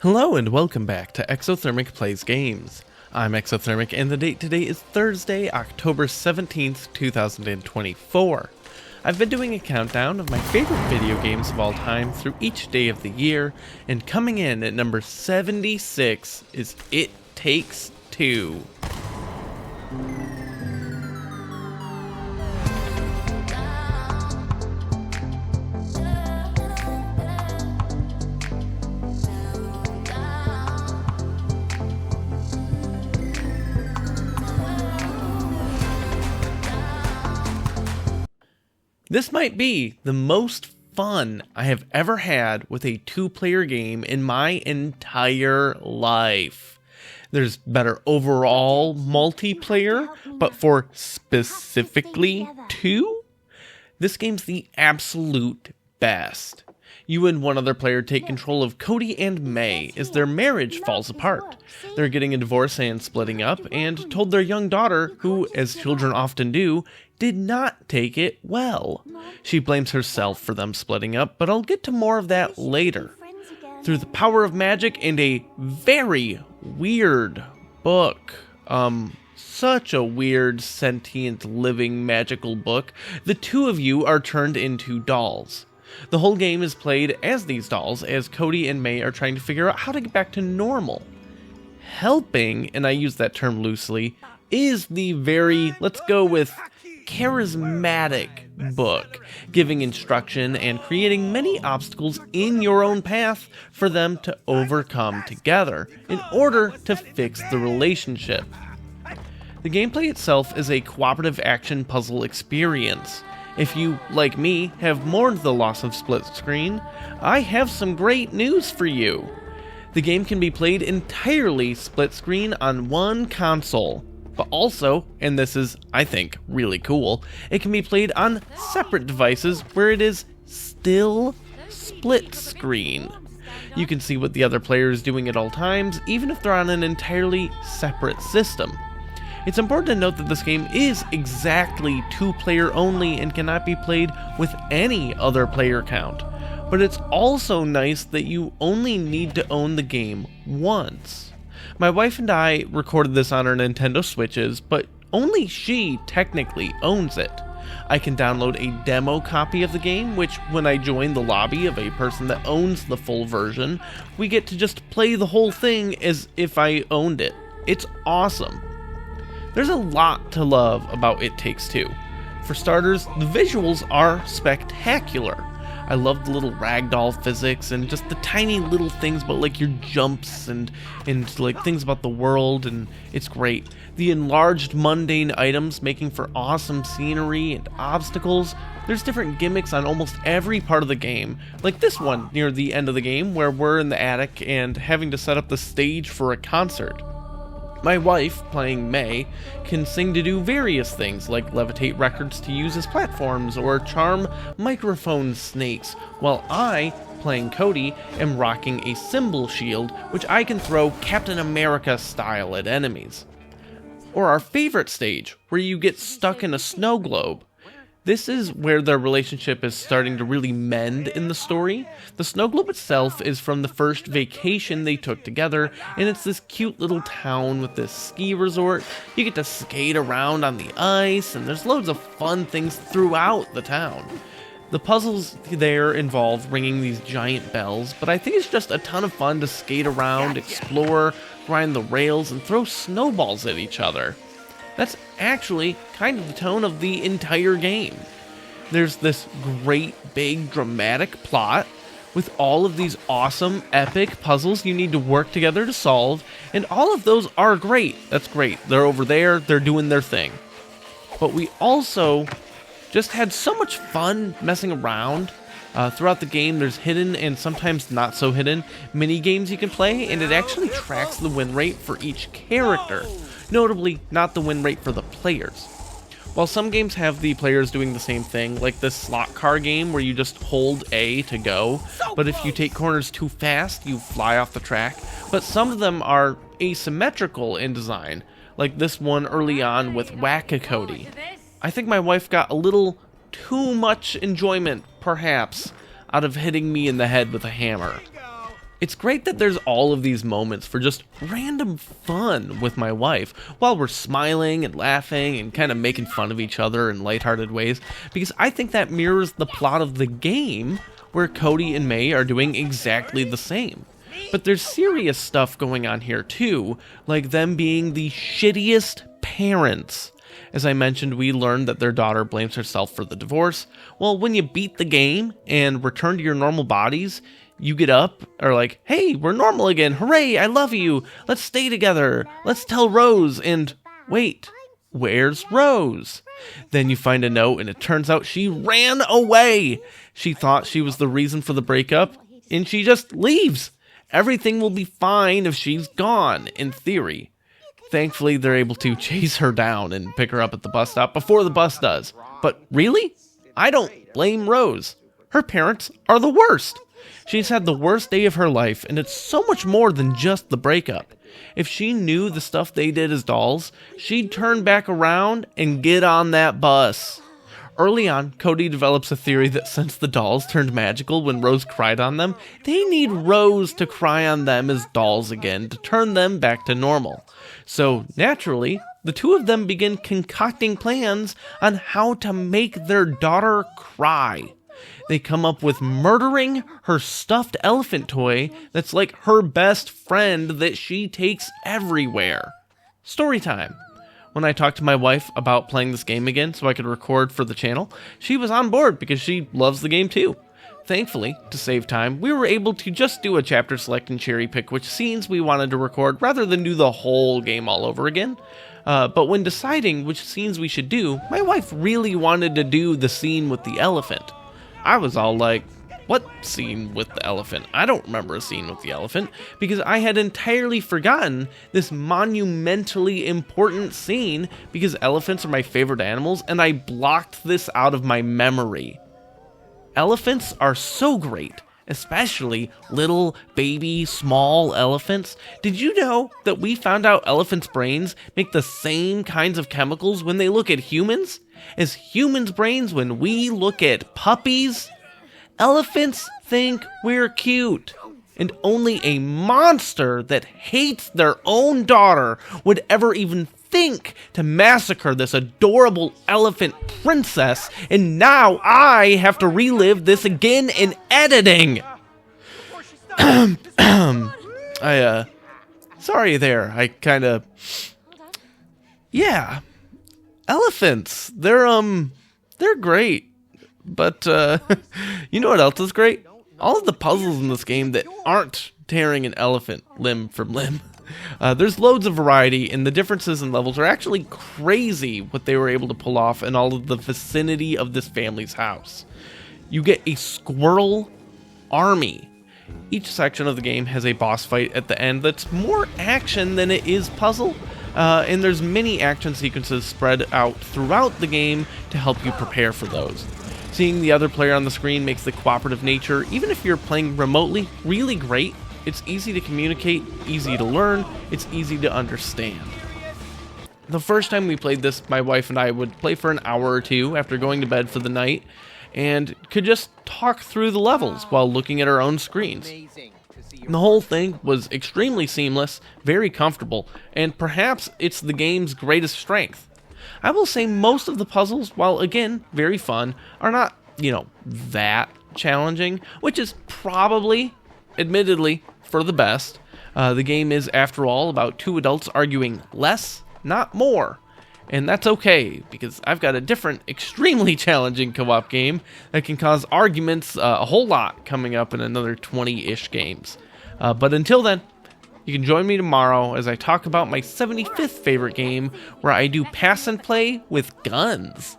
Hello and welcome back to Exothermic Plays Games. I'm Exothermic and the date today is Thursday, October 17th, 2024. I've been doing a countdown of my favorite video games of all time through each day of the year, and coming in at number 76 is It Takes Two. This might be the most fun I have ever had with a two-player game in my entire life. There's better overall multiplayer, but for specifically two, this game's the absolute best. You and one other player take control of Cody and May as their marriage falls apart. They're getting a divorce and splitting up, and told their young daughter, who, as children often do, did not take it well. She blames herself for them splitting up, but I'll get to more of that later. Through the power of magic and a very weird book, such a weird, sentient, living, magical book, the two of you are turned into dolls. The whole game is played as these dolls, as Cody and May are trying to figure out how to get back to normal. Helping, and I use that term loosely, is the very, let's go with, charismatic book, giving instruction and creating many obstacles in your own path for them to overcome together in order to fix the relationship. The gameplay itself is a cooperative action puzzle experience. If you, like me, have mourned the loss of split screen, I have some great news for you. The game can be played entirely split screen on one console, but also, and this is, I think, really cool, it can be played on separate devices where it is still split screen. You can see what the other player is doing at all times, even if they're on an entirely separate system. It's important to note that this game is exactly two-player only and cannot be played with any other player count. But it's also nice that you only need to own the game once. My wife and I recorded this on our Nintendo Switches, but only she technically owns it. I can download a demo copy of the game, which when I join the lobby of a person that owns the full version, we get to just play the whole thing as if I owned it. It's awesome. There's a lot to love about It Takes Two. For starters, the visuals are spectacular. I love the little ragdoll physics and just the tiny little things about like your jumps and like things about the world, and it's great. The enlarged mundane items making for awesome scenery and obstacles. There's different gimmicks on almost every part of the game, like this one near the end of the game where we're in the attic and having to set up the stage for a concert. My wife, playing May, can sing to do various things like levitate records to use as platforms or charm microphone snakes, while I, playing Cody, am rocking a cymbal shield which I can throw Captain America style at enemies. Or our favorite stage, where you get stuck in a snow globe. This is where their relationship is starting to really mend in the story. The snow globe itself is from the first vacation they took together, and it's this cute little town with this ski resort. You get to skate around on the ice, and there's loads of fun things throughout the town. The puzzles there involve ringing these giant bells, but I think it's just a ton of fun to skate around, explore, grind the rails, and throw snowballs at each other. That's actually kind of the tone of the entire game. There's this great, big, dramatic plot with all of these awesome, epic puzzles you need to work together to solve, and all of those are great. That's great. They're over there, they're doing their thing. But we also just had so much fun messing around. Throughout the game, there's hidden and sometimes not so hidden mini games you can play, and it actually tracks the win rate for each character. Notably, not the win rate for the players. While some games have the players doing the same thing, like this slot car game where you just hold A to go, but if you take corners too fast, you fly off the track, but some of them are asymmetrical in design, like this one early on with Whack-A-Cody. I think my wife got a little too much enjoyment, perhaps, out of hitting me in the head with a hammer. It's great that there's all of these moments for just random fun with my wife while we're smiling and laughing and kind of making fun of each other in lighthearted ways, because I think that mirrors the plot of the game where Cody and May are doing exactly the same. But there's serious stuff going on here too, like them being the shittiest parents. As I mentioned, we learned that their daughter blames herself for the divorce. Well, when you beat the game and return to your normal bodies, you get up, or like, hey, we're normal again, hooray, I love you, let's stay together, let's tell Rose, and wait, where's Rose? Then you find a note, and it turns out she ran away. She thought she was the reason for the breakup, and she just leaves. Everything will be fine if she's gone, in theory. Thankfully, they're able to chase her down and pick her up at the bus stop before the bus does. But really? I don't blame Rose. Her parents are the worst. She's had the worst day of her life, and it's so much more than just the breakup. If she knew the stuff they did as dolls, she'd turn back around and get on that bus. Early on, Cody develops a theory that since the dolls turned magical when Rose cried on them, they need Rose to cry on them as dolls again to turn them back to normal. So, naturally, the two of them begin concocting plans on how to make their daughter cry. They come up with murdering her stuffed elephant toy that's like her best friend that she takes everywhere. Story time. When I talked to my wife about playing this game again so I could record for the channel, she was on board because she loves the game too. Thankfully, to save time, we were able to just do a chapter select and cherry pick which scenes we wanted to record rather than do the whole game all over again. But when deciding which scenes we should do, my wife really wanted to do the scene with the elephant. I was all like, what scene with the elephant? I don't remember a scene with the elephant, because I had entirely forgotten this monumentally important scene because elephants are my favorite animals, and I blocked this out of my memory. Elephants are so great, especially little, baby, small elephants. Did you know that we found out elephants' brains make the same kinds of chemicals when they look at humans as humans' brains when we look at puppies? Elephants think we're cute, and only a monster that hates their own daughter would ever even think to massacre this adorable elephant princess, and now I have to relive this again in editing. Sorry there, yeah. Elephants, they're great, but, you know what else is great? All of the puzzles in this game that aren't tearing an elephant limb from limb. There's loads of variety, and the differences in levels are actually crazy what they were able to pull off in all of the vicinity of this family's house. You get a squirrel army. Each section of the game has a boss fight at the end that's more action than it is puzzle. And there's many action sequences spread out throughout the game to help you prepare for those. Seeing the other player on the screen makes the cooperative nature, even if you're playing remotely, really great. It's easy to communicate, easy to learn, it's easy to understand. The first time we played this, my wife and I would play for an hour or two after going to bed for the night, and could just talk through the levels while looking at our own screens. The whole thing was extremely seamless, very comfortable, and perhaps it's the game's greatest strength. I will say most of the puzzles, while again very fun, are not, that challenging, which is probably, admittedly, for the best. The game is, after all, about two adults arguing less, not more. And that's okay, because I've got a different, extremely challenging co-op game that can cause arguments a whole lot coming up in another 20-ish games. But until then, you can join me tomorrow as I talk about my 75th favorite game, where I do pass and play with guns.